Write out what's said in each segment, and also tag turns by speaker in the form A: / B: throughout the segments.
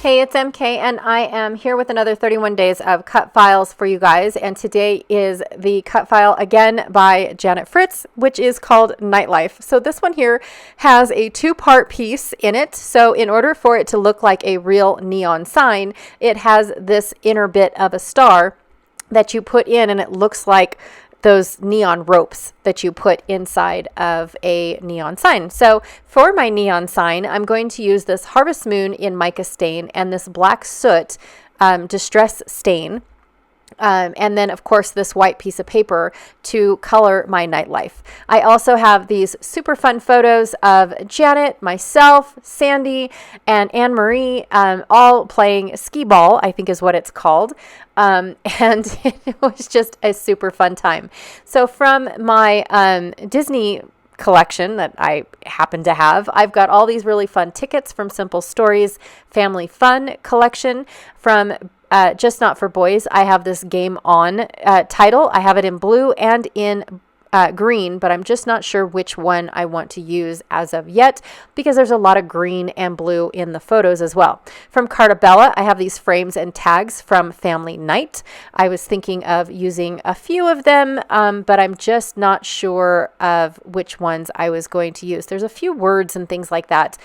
A: Hey, it's MK, and I am here with another 31 days of cut files for you guys. And today is the cut file again by Fritz, which is called Nightlife. So this one here has a two-part piece in it. So in order for it to look like a real neon sign, it has this inner bit of a star that you put in, and it looks like those neon ropes that you put inside of a neon sign. So for my neon sign, I'm going to use this Harvest Moon in mica stain and this black soot distress stain. And then, of course, this white piece of paper to color my nightlife. I also have these super fun photos of Janet, myself, Sandy, and Anne-Marie all playing skee ball, I think is what it's called. And it was just a super fun time. So from my Disney collection that I happen to have, I've got all these really fun tickets from Simple Stories Family Fun collection from Just Not for Boys. I have this Game On title. I have it in blue and in green, but I'm just not sure which one I want to use as of yet because there's a lot of green and blue in the photos as well. From Cartabella, I have these frames and tags from Family Nite. I was thinking of using a few of them, but I'm just not sure of which ones I was going to use. There's a few words and things like that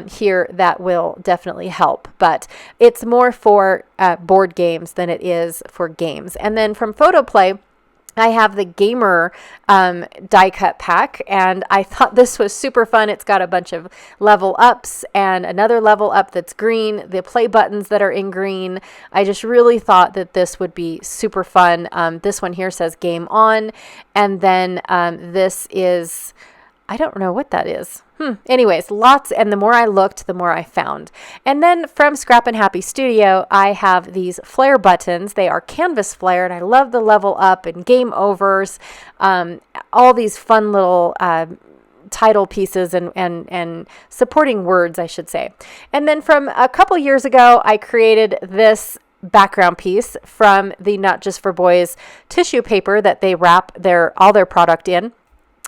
A: here that will definitely help, but it's more for board games than it is for games. And then from Photoplay, I have the Gamer die cut pack, and I thought this was super fun. It's got a bunch of level ups and another level up that's green, the play buttons that are in green. I just really thought that this would be super fun. This one here says Game On, and then this is, I don't know what that is. Anyways, lots, and the more I looked, the more I found. And then from Scrap and Happy Studio, I have these flare buttons. They are canvas flare, and I love the level up and game overs, all these fun little title pieces and supporting words, I should say. And then from a couple years ago, I created this background piece from the Not Just for Boys tissue paper that they wrap all their product in.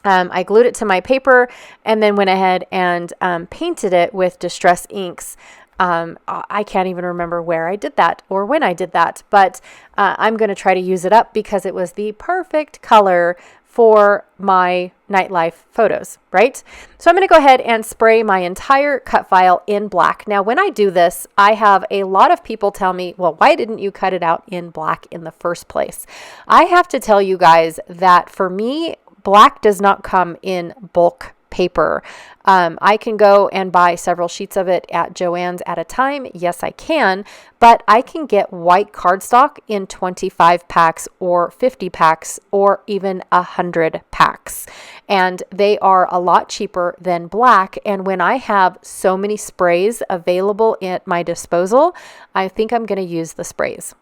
A: I glued it to my paper and then went ahead and painted it with distress inks. I can't even remember where I did that or when I did that, but I'm going to try to use it up because it was the perfect color for my nightlife photos, right? So I'm going to go ahead and spray my entire cut file in black. Now, when I do this, I have a lot of people tell me, well, why didn't you cut it out in black in the first place? I have to tell you guys that for me, black does not come in bulk paper. I can go and buy several sheets of it at Joann's at a time. Yes, I can, but I can get white cardstock in 25 packs or 50 packs or even 100 packs. And they are a lot cheaper than black. And when I have so many sprays available at my disposal, I think I'm going to use the sprays.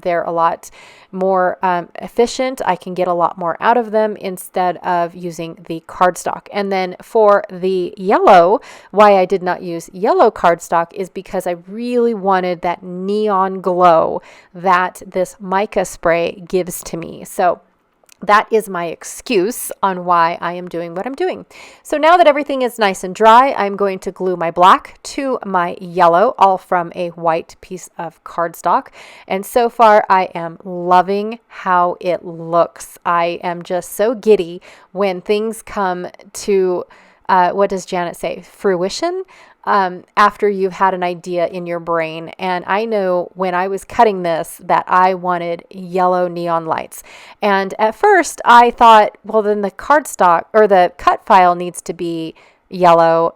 A: They're a lot more efficient. I can get a lot more out of them instead of using the cardstock. And then for the yellow, why I did not use yellow cardstock is because I really wanted that neon glow that this mica spray gives to me. So that is my excuse on why I am doing what I'm doing. So now that everything is nice and dry, I'm going to glue my black to my yellow, all from a white piece of cardstock. And so far, I am loving how it looks. I am just so giddy when things come to, what does Janet say, fruition? After you've had an idea in your brain. And I know when I was cutting this that I wanted yellow neon lights. And at first I thought, well, then the cardstock or the cut file needs to be yellow,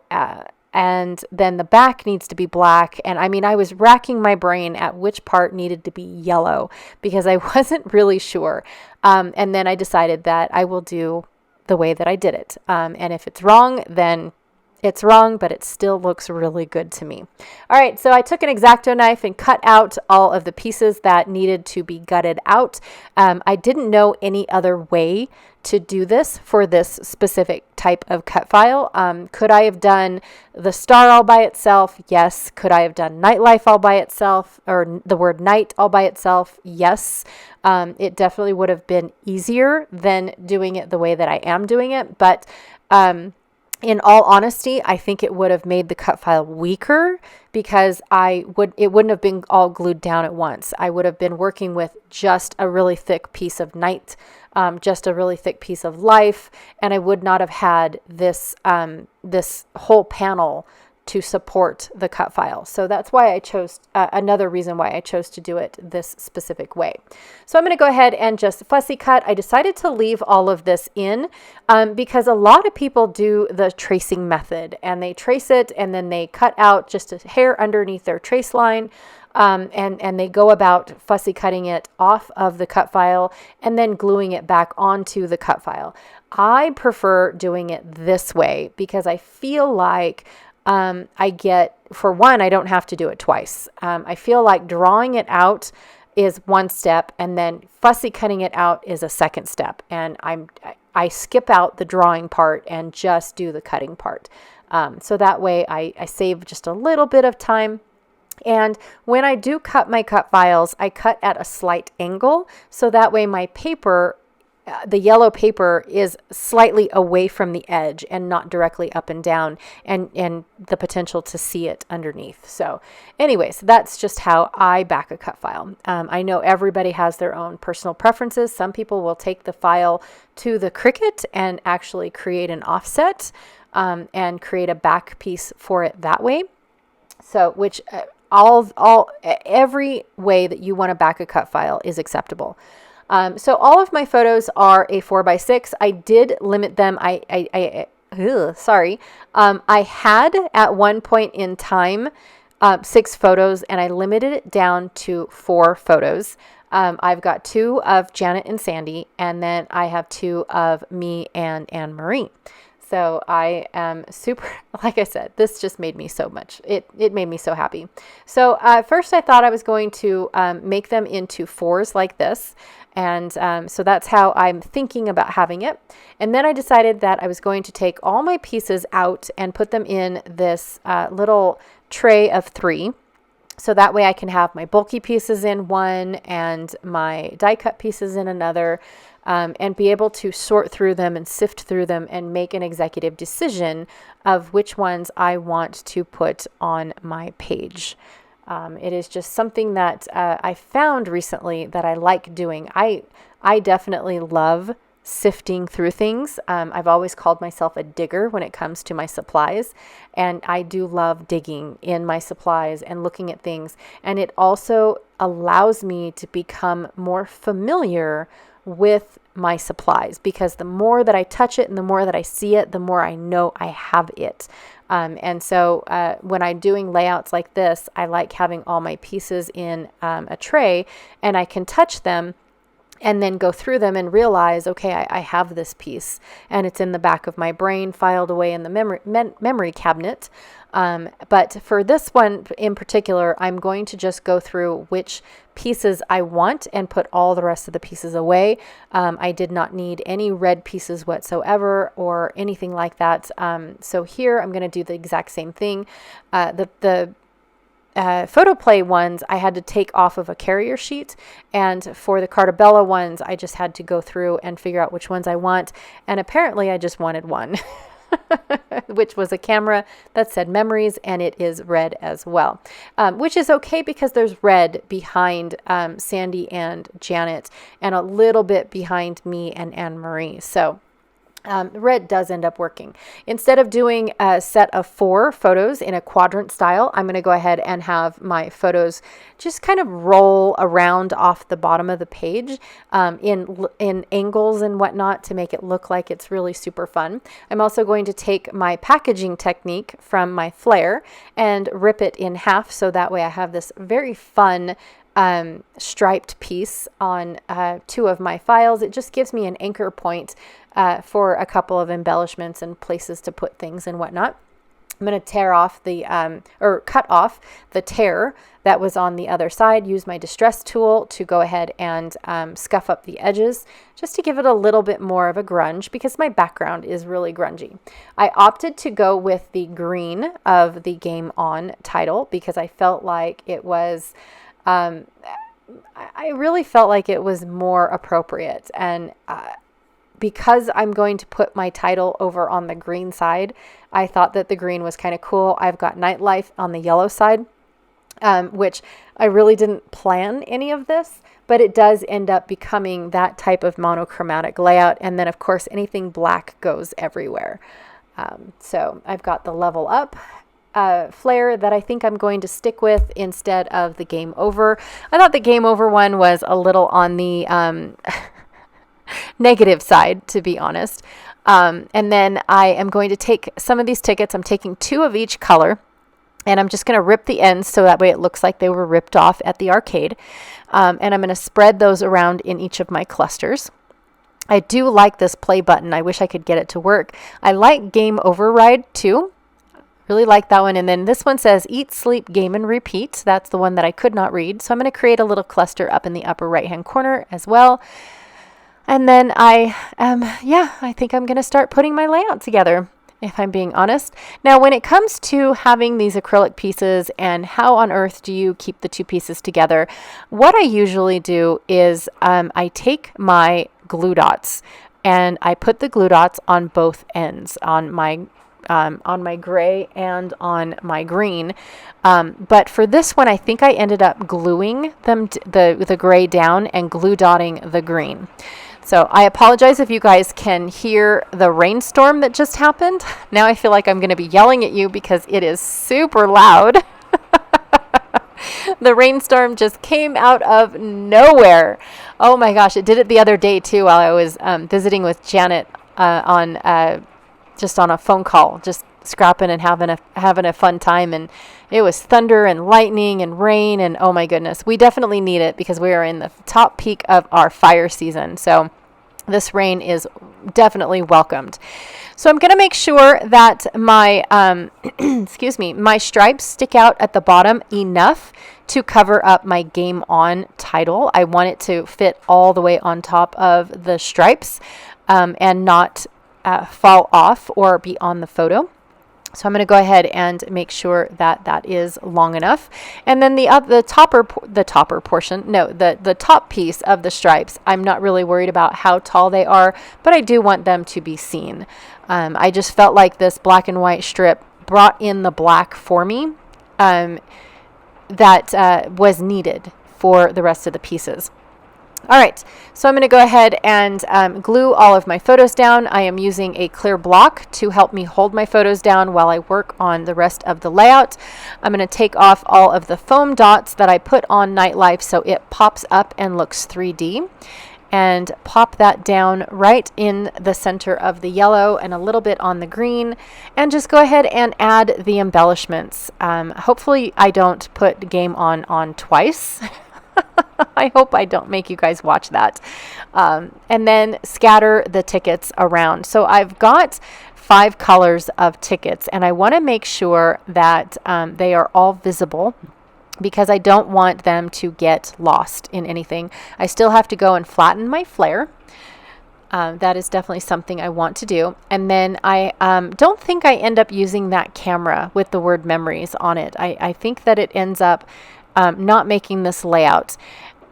A: and then the back needs to be black. And I mean, I was racking my brain at which part needed to be yellow because I wasn't really sure. And then I decided that I will do the way that I did it. And if it's wrong, then it's wrong, but it still looks really good to me. All right, so I took an X-Acto knife and cut out all of the pieces that needed to be gutted out. I didn't know any other way to do this for this specific type of cut file. Could I have done the star all by itself? Yes. Could I have done nightlife all by itself, or the word night all by itself? Yes. It definitely would have been easier than doing it the way that I am doing it, but in all honesty, I think it would have made the cut file weaker because it wouldn't have been all glued down at once. I would have been working with just a really thick piece of Nite, just a really thick piece of Life, and I would not have had this whole panel to support the cut file. So that's why I chose, another reason why I chose to do it this specific way. So I'm going to go ahead and just fussy cut. I decided to leave all of this in because a lot of people do the tracing method, and they trace it and then they cut out just a hair underneath their trace line. And they go about fussy cutting it off of the cut file and then gluing it back onto the cut file. I prefer doing it this way because I feel like for one, I don't have to do it twice. I feel like drawing it out is one step, and then fussy cutting it out is a second step. And I skip out the drawing part and just do the cutting part. So that way I save just a little bit of time. And when I do cut my cut files, I cut at a slight angle. So that way my paper, the yellow paper, is slightly away from the edge and not directly up and down, and the potential to see it underneath. So anyways, that's just how I back a cut file. I know everybody has their own personal preferences. Some people will take the file to the Cricut and actually create an offset and create a back piece for it that way. So every way that you want to back a cut file is acceptable. So all of my photos are a 4x6. I did limit them. I had at one point in time 6 photos, and I limited it down to 4 photos. I've got 2 of Janet and Sandy, and then I have 2 of me and Anne Marie. So I am super, like I said, this just made me so much. It made me so happy. So first I thought I was going to make them into 4s like this. And so that's how I'm thinking about having it. And then I decided that I was going to take all my pieces out and put them in this little tray of 3. So that way I can have my bulky pieces in one and my die cut pieces in another, and be able to sort through them and sift through them and make an executive decision of which ones I want to put on my page. It is just something that I found recently that I like doing. I definitely love sifting through things. I've always called myself a digger when it comes to my supplies, and I do love digging in my supplies and looking at things. And it also allows me to become more familiar with my supplies, because the more that I touch it and the more that I see it, the more I know I have it. And so when I'm doing layouts like this, I like having all my pieces in a tray, and I can touch them and then go through them and realize, okay, I have this piece, and it's in the back of my brain, filed away in the memory cabinet. But for this one in particular, I'm going to just go through which pieces I want and put all the rest of the pieces away. I did not need any red pieces whatsoever or anything like that. So here I'm going to do the exact same thing. The photo play ones I had to take off of a carrier sheet, and for the Cartabella ones I just had to go through and figure out which ones I want, and apparently I just wanted one which was a camera that said memories, and it is red as well, which is okay because there's red behind Sandy and Janet and a little bit behind me and Anne Marie. So red does end up working. Instead of doing a set of 4 photos in a quadrant style, I'm going to go ahead and have my photos just kind of roll around off the bottom of the page in angles and whatnot to make it look like it's really super fun. I'm also going to take my packaging technique from my flare and rip it in half, so that way I have this very fun striped piece on 2 of my files. It just gives me an anchor point for a couple of embellishments and places to put things and whatnot. I'm going to tear off or cut off the tear that was on the other side, use my distress tool to go ahead and scuff up the edges just to give it a little bit more of a grunge, because my background is really grungy. I opted to go with the green of the Game On title because I felt like it was I really felt like it was more appropriate, and because I'm going to put my title over on the green side, I thought that the green was kind of cool. I've got Nightlife on the yellow side, which I really didn't plan any of this, but it does end up becoming that type of monochromatic layout. And then of course, anything black goes everywhere. So I've got the level up flare that I think I'm going to stick with instead of the game over. I thought the game over one was a little on the negative side, to be honest. And then I am going to take some of these tickets. I'm taking 2 of each color, and I'm just going to rip the ends so that way it looks like they were ripped off at the arcade. And I'm going to spread those around in each of my clusters. I do like this play button. I wish I could get it to work. I like Game Override too. Really like that one. And then this one says Eat, Sleep, Game, and Repeat. That's the one that I could not read. So I'm going to create a little cluster up in the upper right-hand corner as well. And then I think I'm going to start putting my layout together, if I'm being honest. Now, when it comes to having these acrylic pieces and how on earth do you keep the 2 pieces together, what I usually do is I take my glue dots and I put the glue dots on both ends, on my gray and on my green. But for this one, I think I ended up gluing them the gray down and glue dotting the green. So I apologize if you guys can hear the rainstorm that just happened. Now I feel like I'm going to be yelling at you because it is super loud. The rainstorm just came out of nowhere. Oh my gosh, it did it the other day too while I was visiting with Janet just on a phone call, just scrapping and having a fun time. And it was thunder and lightning and rain, and oh my goodness, we definitely need it because we are in the top peak of our fire season. So this rain is definitely welcomed. So I'm going to make sure that my my stripes stick out at the bottom enough to cover up my Game On title. I want it to fit all the way on top of the stripes and not fall off or be on the photo. So I'm going to go ahead and make sure that that is long enough. And then the top piece of the stripes, I'm not really worried about how tall they are, but I do want them to be seen. I just felt like this black and white strip brought in the black for me that was needed for the rest of the pieces. All right, so I'm going to go ahead and glue all of my photos down. I am using a clear block to help me hold my photos down while I work on the rest of the layout. I'm going to take off all of the foam dots that I put on Nightlife so it pops up and looks 3D. And pop that down right in the center of the yellow and a little bit on the green. And just go ahead and add the embellishments. Hopefully I don't put Game On twice. I hope I don't make you guys watch that. And then scatter the tickets around. So I've got 5 colors of tickets, and I want to make sure that they are all visible because I don't want them to get lost in anything. I still have to go and flatten my flare. That is definitely something I want to do. And then I don't think I end up using that camera with the word memories on it. I think that it ends up not making this layout.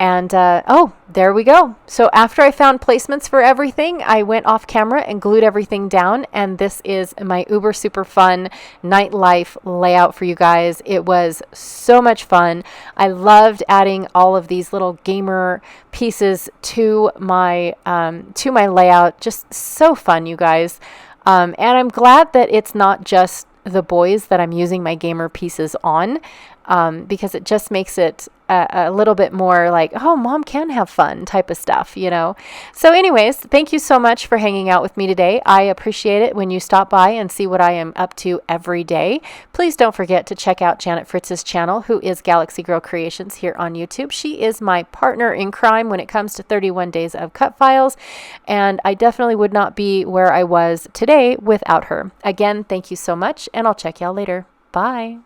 A: And oh, there we go. So after I found placements for everything, I went off camera and glued everything down. And this is my uber super fun Nightlife layout for you guys. It was so much fun. I loved adding all of these little gamer pieces to my layout. Just so fun, you guys. And I'm glad that it's not just the boys that I'm using my gamer pieces on, because it just makes it a little bit more like, oh, mom can have fun type of stuff, you know. So anyways, thank you so much for hanging out with me today. I appreciate it when you stop by and see what I am up to every day. Please don't forget to check out Janet Fritz's channel, who is Galaxy Girl Creations here on YouTube. She is my partner in crime when it comes to 31 days of cut files, and I definitely would not be where I was today without her. Again, thank you so much, and I'll check y'all later. Bye.